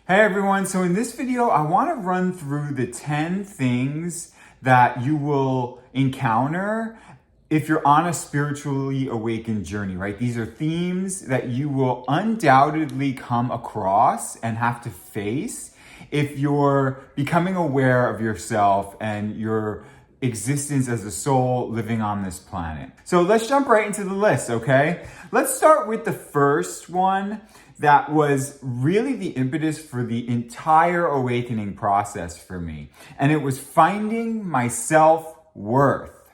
Hey everyone, so in this video, I want to run through the 10 things that you will encounter if you're on a spiritually awakened journey, right? These are themes that you will undoubtedly come across and have to face if you're becoming aware of yourself and your existence as a soul living on this planet. So let's jump right into the list, okay? Let's start with the first one that was really the impetus for the entire awakening process for me. And it was finding my self-worth.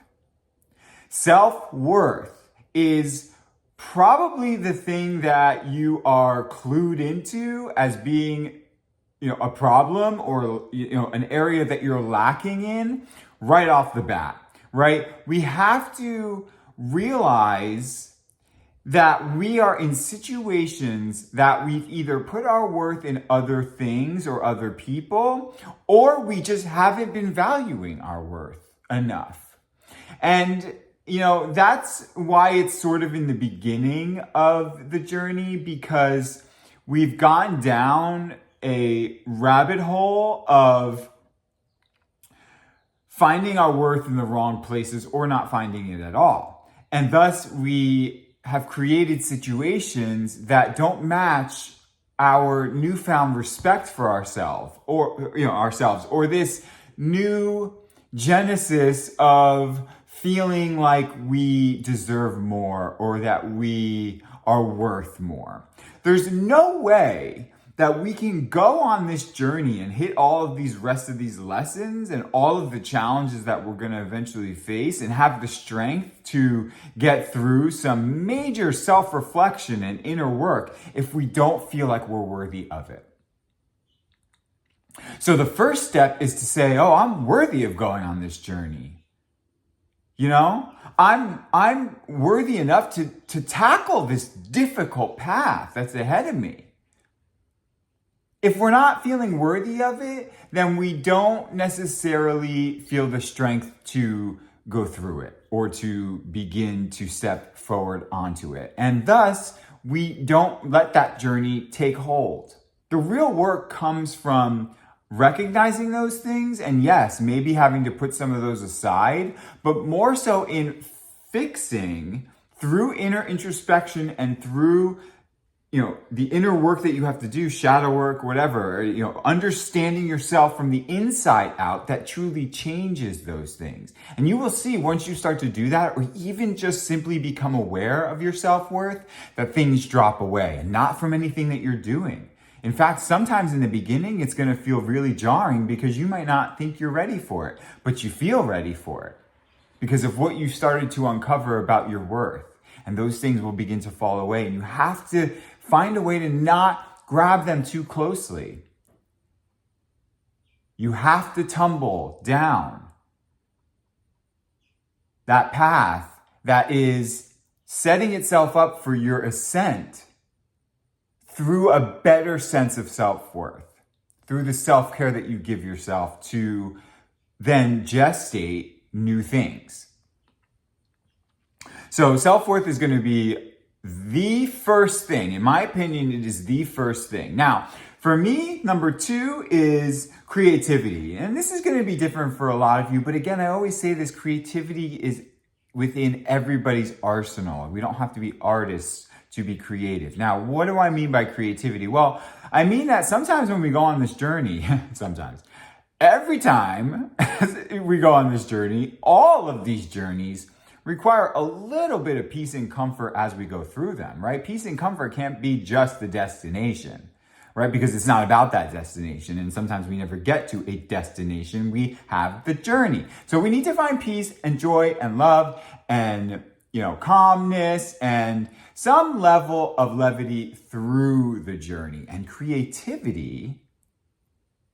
Self-worth is probably the thing that you are clued into as being, a problem or, an area that you're lacking in right off the bat, right? We have to realize that we are in situations that we've either put our worth in other things or other people, or we just haven't been valuing our worth enough. And, that's why it's sort of in the beginning of the journey, because we've gone down a rabbit hole of finding our worth in the wrong places or not finding it at all. And thus we have created situations that don't match our newfound respect for ourselves or this new genesis of feeling like we deserve more or that we are worth more. There's no way that we can go on this journey and hit all of these rest of these lessons and all of the challenges that we're going to eventually face and have the strength to get through some major self-reflection and inner work if we don't feel like we're worthy of it. So the first step is to say, I'm worthy of going on this journey. I'm worthy enough to tackle this difficult path that's ahead of me. If we're not feeling worthy of it, then we don't necessarily feel the strength to go through it or to begin to step forward onto it. And thus, we don't let that journey take hold. The real work comes from recognizing those things and yes, maybe having to put some of those aside, but more so in fixing through inner introspection and through the inner work that you have to do, shadow work, whatever, understanding yourself from the inside out that truly changes those things. And you will see once you start to do that, or even just simply become aware of your self-worth, that things drop away and not from anything that you're doing. In fact, sometimes in the beginning, it's going to feel really jarring because you might not think you're ready for it, but you feel ready for it because of what you started to uncover about your worth. And those things will begin to fall away. And you have to find a way to not grab them too closely. You have to tumble down that path that is setting itself up for your ascent through a better sense of self-worth, through the self-care that you give yourself to then gestate new things. So self-worth is going to be the first thing. In my opinion, it is the first thing. Now, for me, number 2 is creativity. And this is going to be different for a lot of you. But again, I always say this, creativity is within everybody's arsenal. We don't have to be artists to be creative. Now, what do I mean by creativity? Well, I mean that sometimes when we go on this journey, every time we go on this journey, all of these journeys require a little bit of peace and comfort as we go through them, right? Peace and comfort can't be just the destination, right? Because it's not about that destination. And sometimes we never get to a destination. We have the journey. So we need to find peace and joy and love and, calmness and some level of levity through the journey. And creativity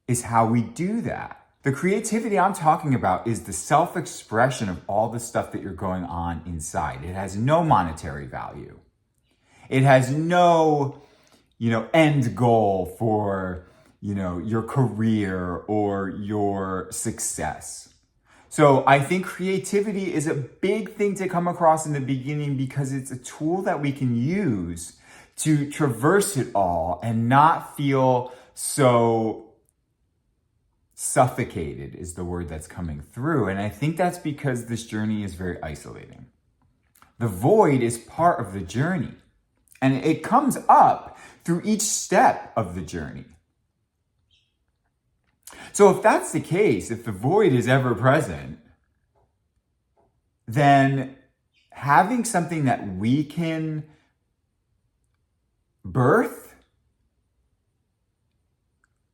is how we do that. The creativity I'm talking about is the self-expression of all the stuff that you're going on inside. It has no monetary value. It has no, end goal for, your career or your success. So I think creativity is a big thing to come across in the beginning because it's a tool that we can use to traverse it all and not feel so suffocated is the word that's coming through. And I think that's because this journey is very isolating. The void is part of the journey, and it comes up through each step of the journey. So if that's the case, if the void is ever present, then having something that we can birth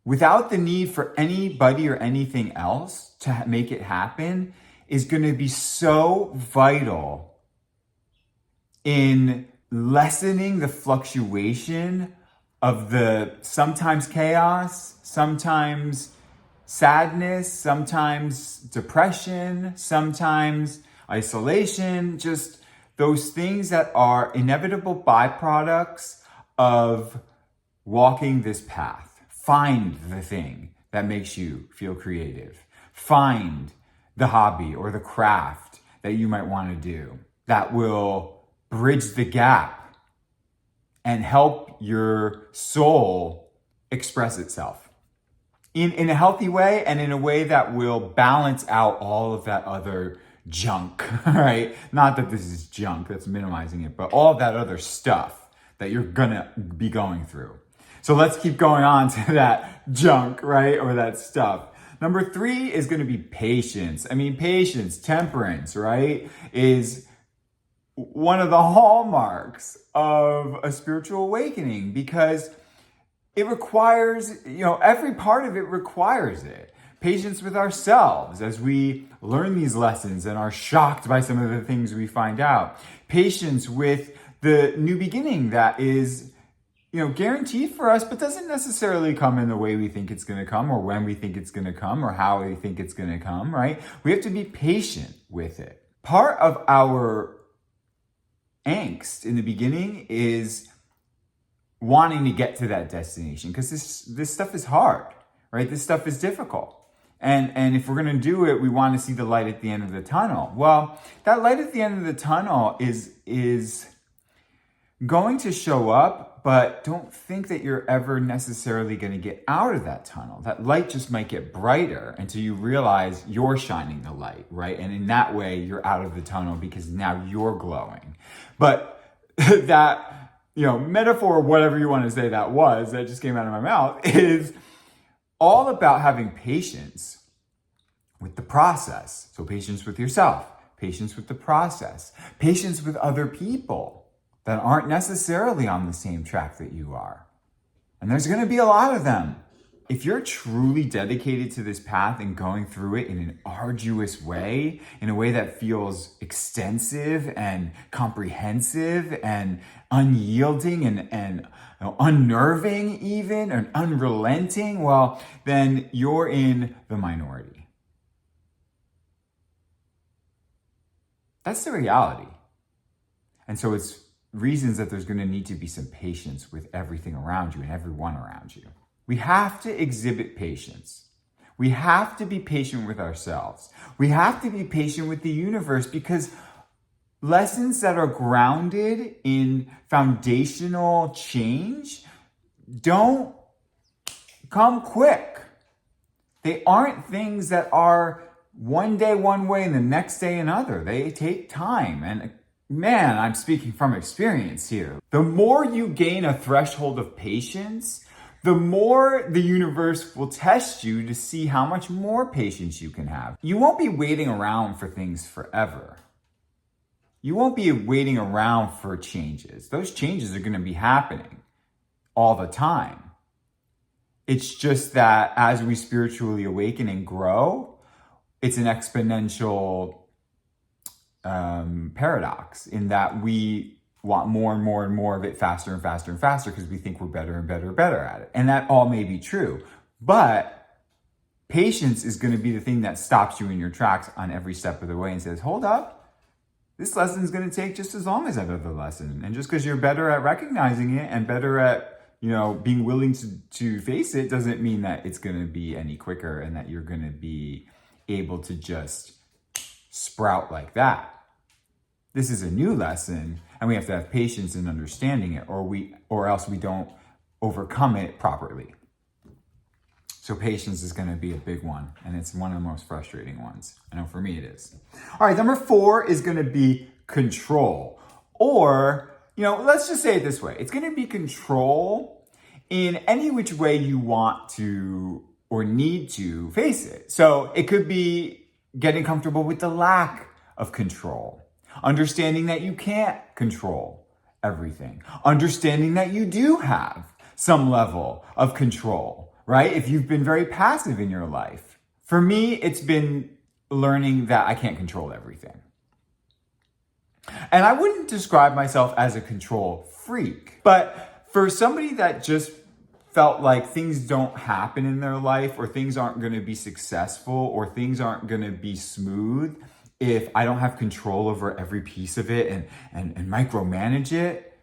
without the need for anybody or anything else to make it happen is going to be so vital in lessening the fluctuation of the sometimes chaos, sometimes sadness, sometimes depression, sometimes isolation, just those things that are inevitable byproducts of walking this path. Find the thing that makes you feel creative. Find the hobby or the craft that you might want to do that will bridge the gap and help your soul express itself in a healthy way and in a way that will balance out all of that other junk, right? Not that this is junk, that's minimizing it, but all of that other stuff that you're gonna be going through. So let's keep going on to that junk, right? Or that stuff. Number 3 is gonna be patience. I mean, patience, temperance, right? Is one of the hallmarks of a spiritual awakening because it requires, every part of it requires it. Patience with ourselves as we learn these lessons and are shocked by some of the things we find out. Patience with the new beginning that is, guaranteed for us, but doesn't necessarily come in the way we think it's going to come or when we think it's going to come or how we think it's going to come, right? We have to be patient with it. Part of our angst in the beginning is wanting to get to that destination because this stuff is hard, right? This stuff is difficult. And if we're going to do it, we want to see the light at the end of the tunnel. Well, that light at the end of the tunnel is going to show up, but don't think that you're ever necessarily going to get out of that tunnel. That light just might get brighter until you realize you're shining the light, right? And in that way, you're out of the tunnel because now you're glowing. But that, metaphor, whatever you want to say that just came out of my mouth, is all about having patience with the process. So patience with yourself, patience with the process, patience with other people that aren't necessarily on the same track that you are. And there's going to be a lot of them. If you're truly dedicated to this path and going through it in an arduous way, in a way that feels extensive and comprehensive and unyielding and unnerving even, and unrelenting, well, then you're in the minority. That's the reality. And so it's reasons that there's going to need to be some patience with everything around you and everyone around you. We have to exhibit patience. We have to be patient with ourselves. We have to be patient with the universe because lessons that are grounded in foundational change don't come quick. They aren't things that are one day one way and the next day another. They take time. And man, I'm speaking from experience here. The more you gain a threshold of patience, the more the universe will test you to see how much more patience you can have. You won't be waiting around for things forever. You won't be waiting around for changes. Those changes are going to be happening all the time. It's just that as we spiritually awaken and grow, it's an exponential paradox in that we want more and more and more of it faster and faster and faster because we think we're better and better and better at it. And that all may be true. But patience is going to be the thing that stops you in your tracks on every step of the way and says, hold up, this lesson is going to take just as long as that other lesson. And just because you're better at recognizing it and better at, being willing to face it doesn't mean that it's going to be any quicker and that you're going to be able to just sprout like that. This is a new lesson, and we have to have patience in understanding it, or else we don't overcome it properly. So patience is going to be a big one, and it's one of the most frustrating ones. I know for me it is. All right, number 4 is going to be control. Or, let's just say it this way. It's going to be control in any which way you want to or need to face it. So it could be getting comfortable with the lack of control, understanding that you can't control everything, understanding that you do have some level of control, right? If you've been very passive in your life. For me, it's been learning that I can't control everything. And I wouldn't describe myself as a control freak, but for somebody that just felt like things don't happen in their life, or things aren't going to be successful, or things aren't going to be smooth if I don't have control over every piece of it and micromanage it,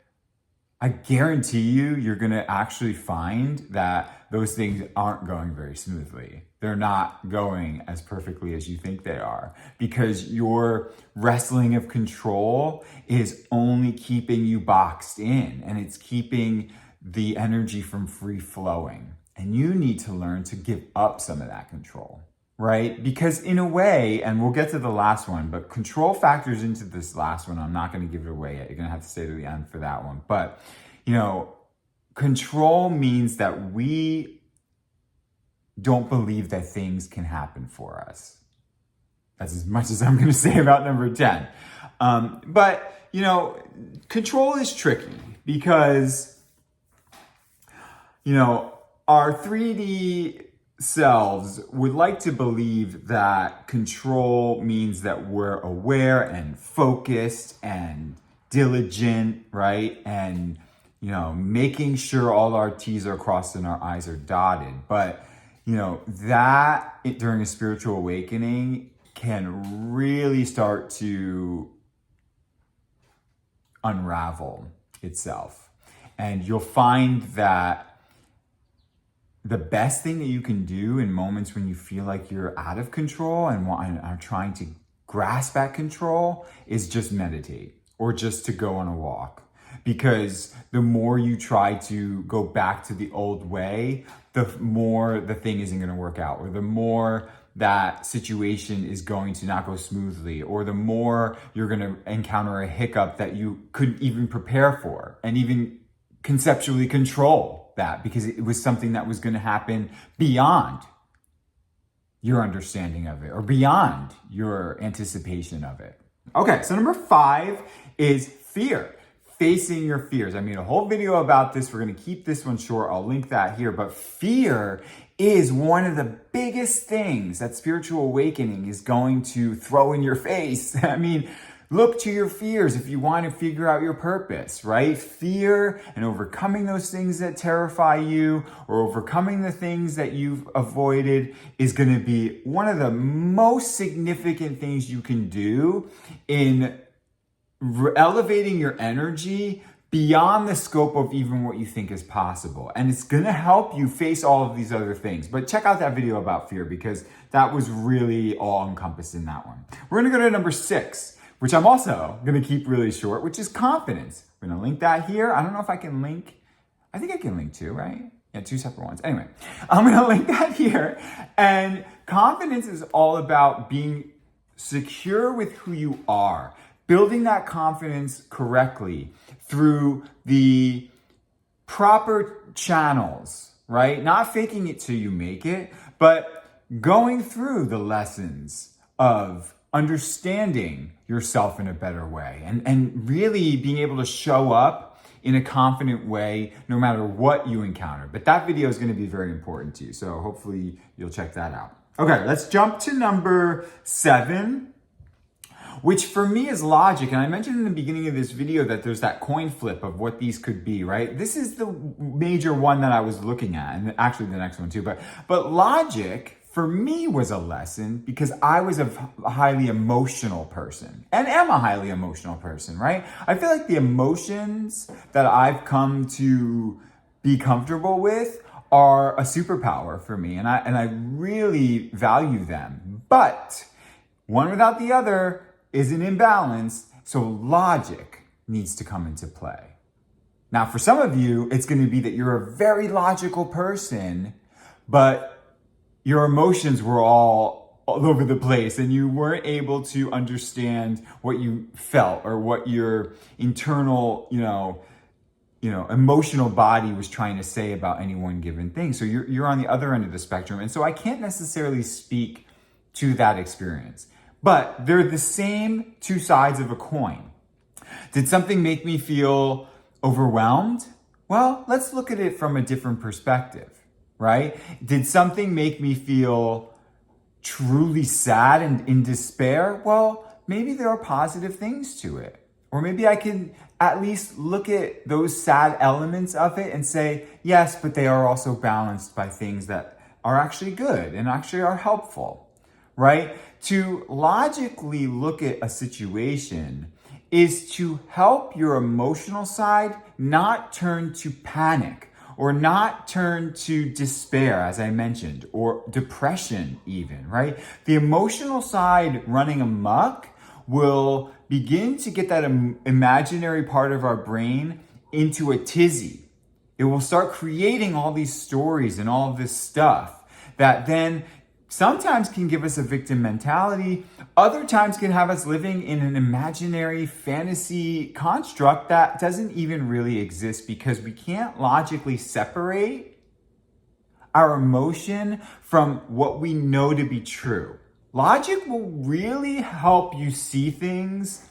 I guarantee you're going to actually find that those things aren't going very smoothly. They're not going as perfectly as you think they are, because your wrestling of control is only keeping you boxed in, and it's keeping the energy from free flowing. And you need to learn to give up some of that control, right? Because in a way, and we'll get to the last one, but control factors into this last one. I'm not going to give it away yet. You're going to have to stay to the end for that one. But, control means that we don't believe that things can happen for us. That's as much as I'm going to say about number 10. But control is tricky because, our 3D selves would like to believe that control means that we're aware and focused and diligent, right? And, making sure all our T's are crossed and our I's are dotted. But, that during a spiritual awakening can really start to unravel itself. And you'll find that the best thing that you can do in moments when you feel like you're out of control and are trying to grasp at control is just meditate, or just to go on a walk. Because the more you try to go back to the old way, the more the thing isn't going to work out, or the more that situation is going to not go smoothly, or the more you're going to encounter a hiccup that you couldn't even prepare for and even conceptually control that, because it was something that was going to happen beyond your understanding of it, or beyond your anticipation of it. Okay, so number 5 is fear. Facing your fears. I made a whole video about this. We're going to keep this one short. I'll link that here. But fear is one of the biggest things that spiritual awakening is going to throw in your face. I mean, look to your fears if you want to figure out your purpose, right? Fear and overcoming those things that terrify you, or overcoming the things that you've avoided, is going to be one of the most significant things you can do in elevating your energy beyond the scope of even what you think is possible. And it's going to help you face all of these other things. But check out that video about fear, because that was really all encompassed in that one. We're going to go to number 6, which I'm also going to keep really short, which is confidence. We're going to link that here. I don't know if I can link. I think I can link 2, right? Yeah, 2 separate ones. Anyway, I'm going to link that here. And confidence is all about being secure with who you are. Building that confidence correctly through the proper channels, right? Not faking it till you make it, but going through the lessons of understanding yourself in a better way, and really being able to show up in a confident way no matter what you encounter. But that video is going to be very important to you, so hopefully you'll check that out. Okay, let's jump to number 7. Which for me is logic. And I mentioned in the beginning of this video that there's that coin flip of what these could be, right? This is the major one that I was looking at, and actually the next one too. But logic for me was a lesson, because I was a highly emotional person, and am a highly emotional person, right? I feel like the emotions that I've come to be comfortable with are a superpower for me, and I really value them. But one without the other is an imbalance, so logic needs to come into play. Now, for some of you, it's going to be that you're a very logical person, but your emotions were all over the place and you weren't able to understand what you felt or what your internal, emotional body was trying to say about any one given thing. So you're on the other end of the spectrum. And so I can't necessarily speak to that experience, but they're the same two sides of a coin. Did something make me feel overwhelmed? Well, let's look at it from a different perspective, right? Did something make me feel truly sad and in despair? Well, maybe there are positive things to it. Or maybe I can at least look at those sad elements of it and say, yes, but they are also balanced by things that are actually good and actually are helpful, right? To logically look at a situation is to help your emotional side not turn to panic or not turn to despair, as I mentioned, or depression even, right? The emotional side running amok will begin to get that imaginary part of our brain into a tizzy. It will start creating all these stories and all of this stuff that then sometimes can give us a victim mentality, other times can have us living in an imaginary fantasy construct that doesn't even really exist because we can't logically separate our emotion from what we know to be true. Logic will really help you see things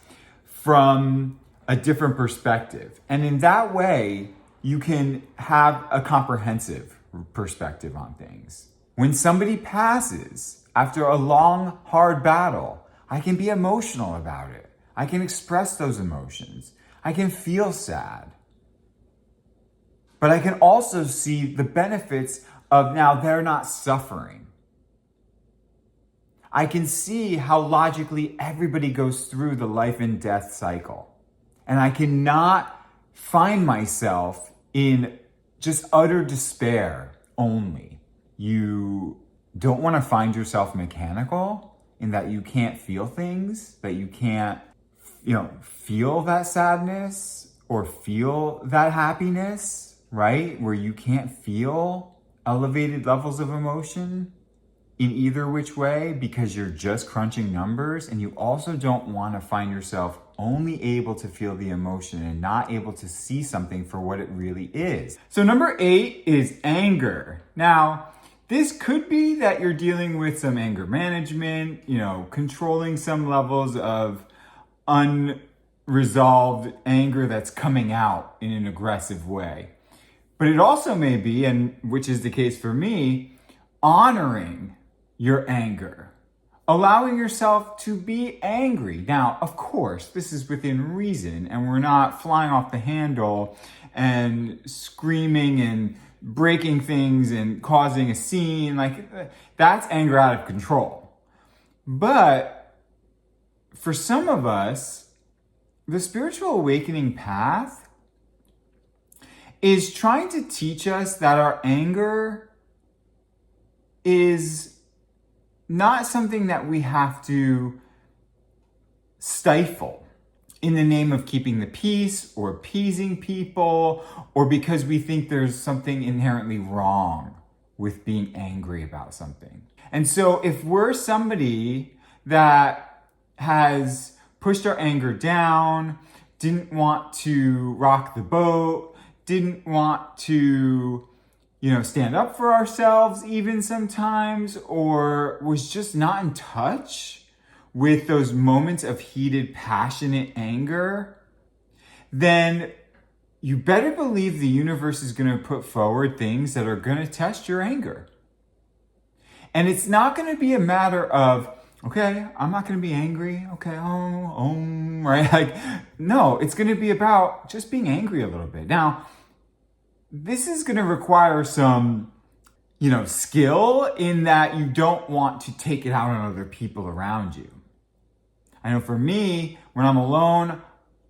from a different perspective. And in that way, you can have a comprehensive perspective on things. When somebody passes after a long, hard battle, I can be emotional about it. I can express those emotions. I can feel sad. But I can also see the benefits of now they're not suffering. I can see how logically everybody goes through the life and death cycle. And I cannot find myself in just utter despair only. You don't want to find yourself mechanical in that you can't feel things, that you can't, feel that sadness or feel that happiness, right? Where you can't feel elevated levels of emotion in either which way because you're just crunching numbers, and you also don't want to find yourself only able to feel the emotion and not able to see something for what it really is. So number 8 is anger. Now, this could be that you're dealing with some anger management, controlling some levels of unresolved anger that's coming out in an aggressive way. But it also may be, and which is the case for me, honoring your anger, allowing yourself to be angry. Now, of course, this is within reason, and we're not flying off the handle and screaming and breaking things and causing a scene. That's anger out of control. But for some of us, the spiritual awakening path is trying to teach us that our anger is not something that we have to stifle in the name of keeping the peace or appeasing people, or because we think there's something inherently wrong with being angry about something. And so if we're somebody that has pushed our anger down, didn't want to rock the boat, didn't want to stand up for ourselves even sometimes, or was just not in touch with those moments of heated, passionate anger, then you better believe the universe is going to put forward things that are going to test your anger. And it's not going to be a matter of, okay, I'm not going to be angry. Okay, right? No, it's going to be about just being angry a little bit. Now, this is going to require some, skill in that you don't want to take it out on other people around you. I know for me, when I'm alone,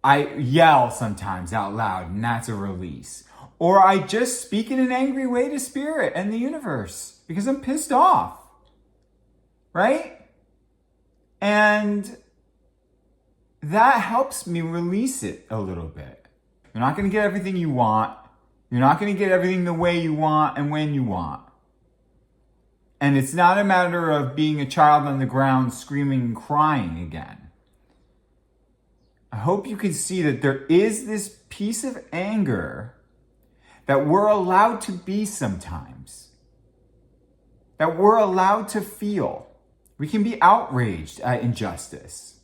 I yell sometimes out loud, and that's a release. Or I just speak in an angry way to spirit and the universe because I'm pissed off, right? And that helps me release it a little bit. You're not going to get everything you want. You're not going to get everything the way you want and when you want. And it's not a matter of being a child on the ground screaming and crying again. I hope you can see that there is this piece of anger that we're allowed to be sometimes, that we're allowed to feel. We can be outraged at injustice.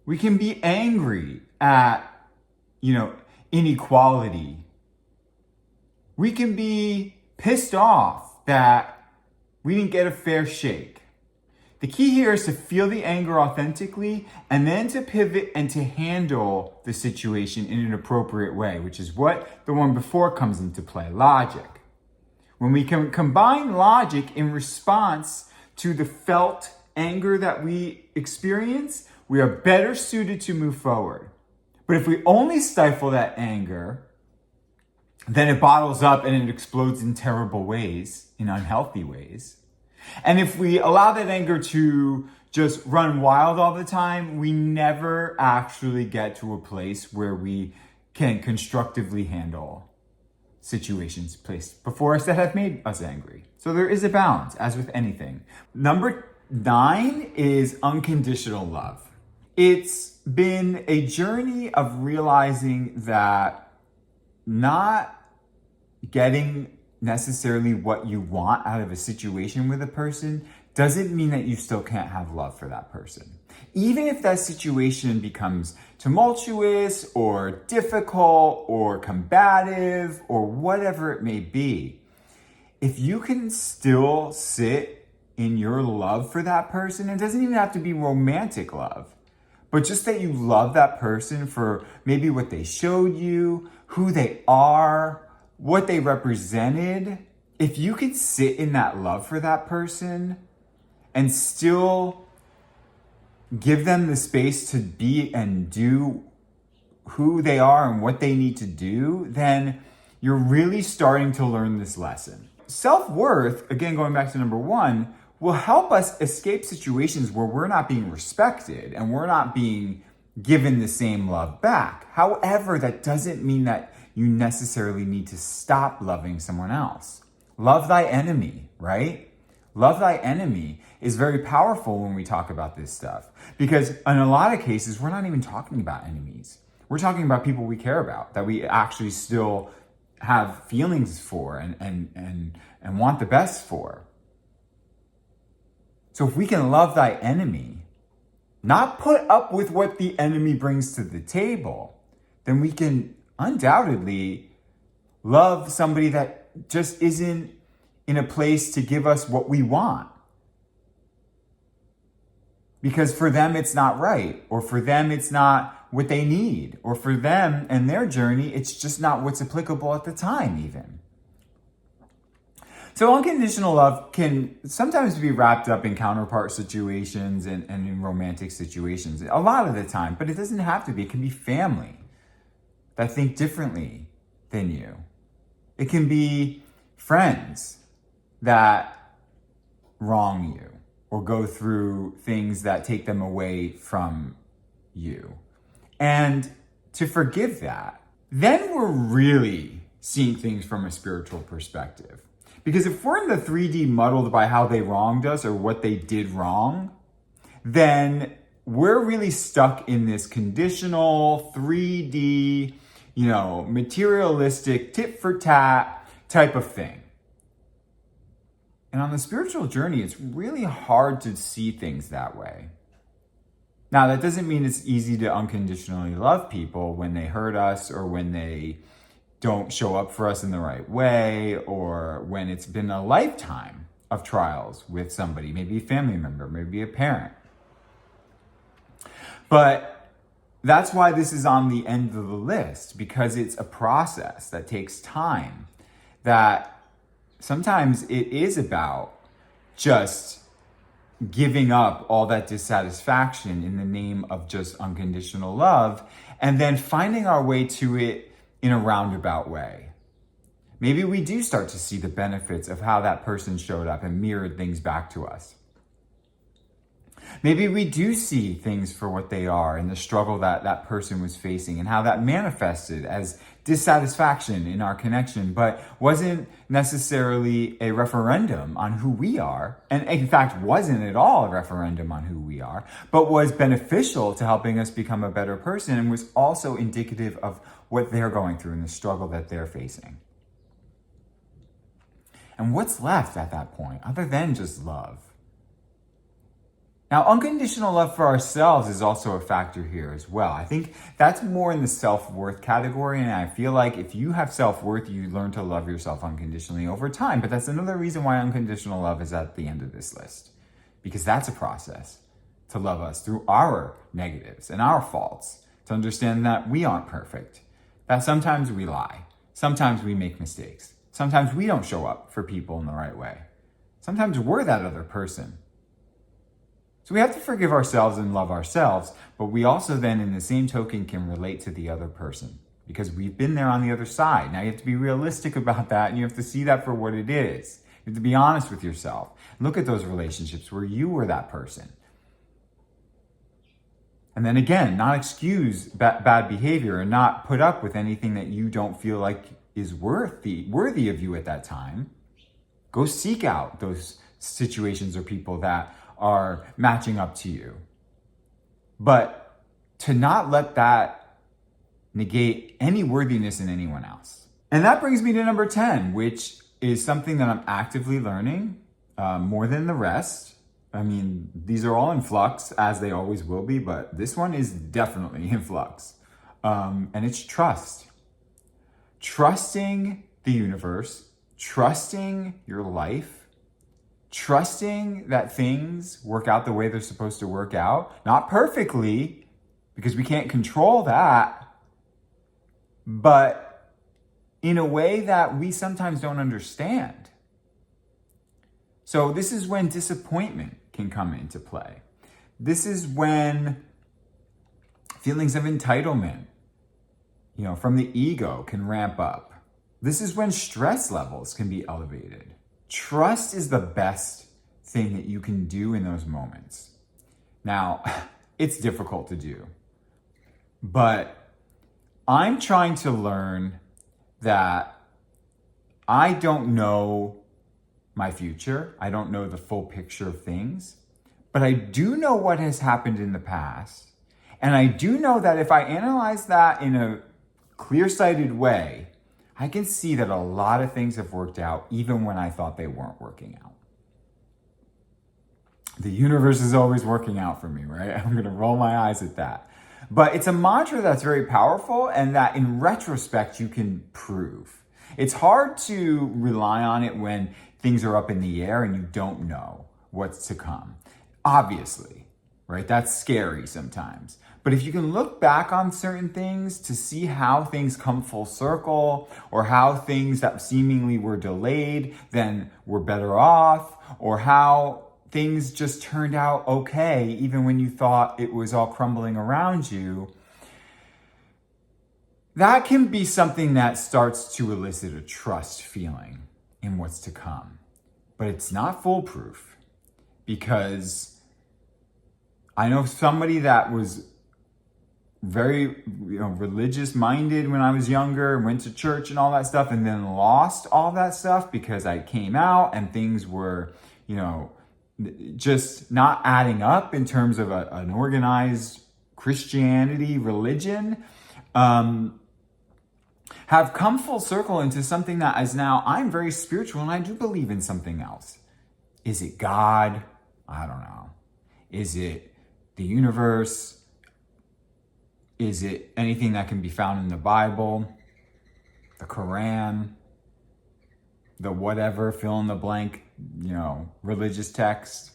We can be angry at, inequality. We can be pissed off that we didn't get a fair shake. The key here is to feel the anger authentically and then to pivot and to handle the situation in an appropriate way, which is what the one before comes into play, logic. When we can combine logic in response to the felt anger that we experience, we are better suited to move forward. But if we only stifle that anger, then it bottles up and it explodes in terrible ways, in unhealthy ways. And if we allow that anger to just run wild all the time, we never actually get to a place where we can constructively handle situations placed before us that have made us angry. So there is a balance, as with anything. Number 9 is unconditional love. It's been a journey of realizing that not getting necessarily what you want out of a situation with a person doesn't mean that you still can't have love for that person. Even if that situation becomes tumultuous or difficult or combative or whatever it may be, if you can still sit in your love for that person, it doesn't even have to be romantic love, but just that you love that person for maybe what they showed you, who they are, what they represented. If you could sit in that love for that person and still give them the space to be and do who they are and what they need to do, then you're really starting to learn this lesson. Self-worth, again, going back to number 1, will help us escape situations where we're not being respected and we're not being given the same love back. However, that doesn't mean that you necessarily need to stop loving someone else. Love thy enemy, right? Love thy enemy is very powerful when we talk about this stuff, because in a lot of cases, we're not even talking about enemies. We're talking about people we care about, that we actually still have feelings for and want the best for. So if we can love thy enemy, not put up with what the enemy brings to the table, then we can undoubtedly love somebody that just isn't in a place to give us what we want. Because for them, it's not right, or for them, it's not what they need, or for them and their journey, it's just not what's applicable at the time, even. So unconditional love can sometimes be wrapped up in counterpart situations and in romantic situations, a lot of the time, but it doesn't have to be. It can be family that think differently than you. It can be friends that wrong you or go through things that take them away from you. And to forgive that, then we're really seeing things from a spiritual perspective. Because if we're in the 3D muddled by how they wronged us or what they did wrong, then we're really stuck in this conditional 3D, materialistic tit for tat type of thing. And on the spiritual journey, it's really hard to see things that way. Now, that doesn't mean it's easy to unconditionally love people when they hurt us or when they don't show up for us in the right way, or when it's been a lifetime of trials with somebody, maybe a family member, maybe a parent. But that's why this is on the end of the list, because it's a process that takes time, that sometimes it is about just giving up all that dissatisfaction in the name of just unconditional love, and then finding our way to it in a roundabout way. Maybe we do start to see the benefits of how that person showed up and mirrored things back to us. Maybe we do see things for what they are and the struggle that that person was facing and how that manifested as dissatisfaction in our connection, but wasn't necessarily a referendum on who we are, and in fact wasn't at all a referendum on who we are, but was beneficial to helping us become a better person, and was also indicative of what they're going through and the struggle that they're facing. And what's left at that point other than just love? Now, unconditional love for ourselves is also a factor here as well. I think that's more in the self-worth category, and I feel like if you have self-worth, you learn to love yourself unconditionally over time. But that's another reason why unconditional love is at the end of this list, because that's a process to love us through our negatives and our faults, to understand that we aren't perfect, that sometimes we lie, sometimes we make mistakes, sometimes we don't show up for people in the right way, sometimes we're that other person. So we have to forgive ourselves and love ourselves, but we also then, in the same token, can relate to the other person because we've been there on the other side. Now you have to be realistic about that, and you have to see that for what it is. You have to be honest with yourself. Look at those relationships where you were that person. And then again, not excuse bad behavior and not put up with anything that you don't feel like is worthy of you at that time. Go seek out those situations or people that are matching up to you. But to not let that negate any worthiness in anyone else. And that brings me to number 10, which is something that I'm actively learning more than the rest. I mean, these are all in flux, as they always will be, but this one is definitely in flux. And it's trust. Trusting the universe, trusting your life, trusting that things work out the way they're supposed to work out. Not perfectly, because we can't control that, but in a way that we sometimes don't understand. So this is when disappointment can come into play. This is when feelings of entitlement, from the ego can ramp up. This is when stress levels can be elevated. Trust is the best thing that you can do in those moments. Now, it's difficult to do, but I'm trying to learn that I don't know my future. I don't know the full picture of things, but I do know what has happened in the past. And I do know that if I analyze that in a clear-sighted way, I can see that a lot of things have worked out even when I thought they weren't working out. The universe is always working out for me, right? I'm going to roll my eyes at that. But it's a mantra that's very powerful and that in retrospect you can prove. It's hard to rely on it when things are up in the air and you don't know what's to come. Obviously, right? That's scary sometimes. But if you can look back on certain things to see how things come full circle, or how things that seemingly were delayed then were better off, or how things just turned out okay even when you thought it was all crumbling around you, that can be something that starts to elicit a trust feeling in what's to come. But it's not foolproof, because I know somebody that was very religious minded when I was younger, went to church and all that stuff, and then lost all that stuff because I came out and things were, just not adding up in terms of an organized Christianity religion, have come full circle into something that is now, I'm very spiritual and I do believe in something else. Is it God? I don't know. Is it the universe? Is it anything that can be found in the Bible, the Quran, the whatever, fill in the blank, religious text?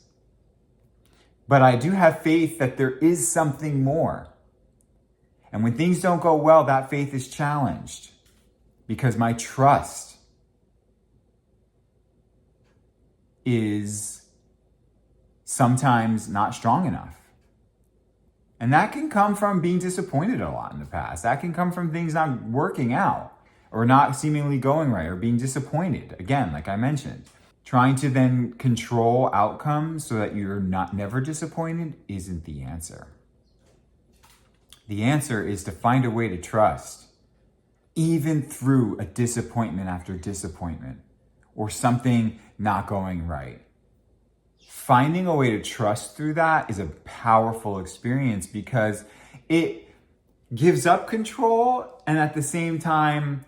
But I do have faith that there is something more. And when things don't go well, that faith is challenged because my trust is sometimes not strong enough. And that can come from being disappointed a lot in the past. That can come from things not working out or not seemingly going right or being disappointed. Again, like I mentioned, trying to then control outcomes so that you're never disappointed isn't the answer. The answer is to find a way to trust. even through a disappointment after disappointment or something not going right. Finding a way to trust through that is a powerful experience because it gives up control and at the same time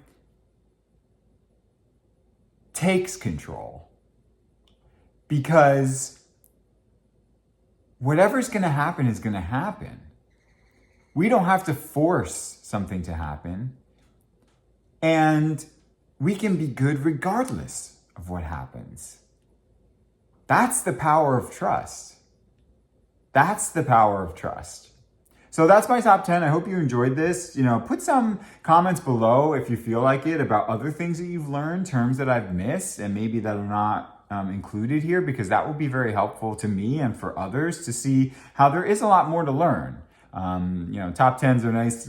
takes control. Because whatever's going to happen is going to happen. We don't have to force something to happen. And we can be good regardless of what happens. That's the power of trust. That's the power of trust. So that's my top 10. I hope you enjoyed this. Put some comments below if you feel like it about other things that you've learned, terms that I've missed, and maybe that are not included here, because that will be very helpful to me and for others to see how there is a lot more to learn. Top 10s are nice,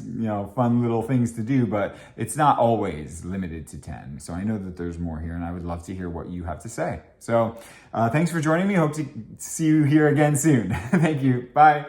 fun little things to do, but it's not always limited to 10. So I know that there's more here and I would love to hear what you have to say. So thanks for joining me. Hope to see you here again soon. Thank you. Bye.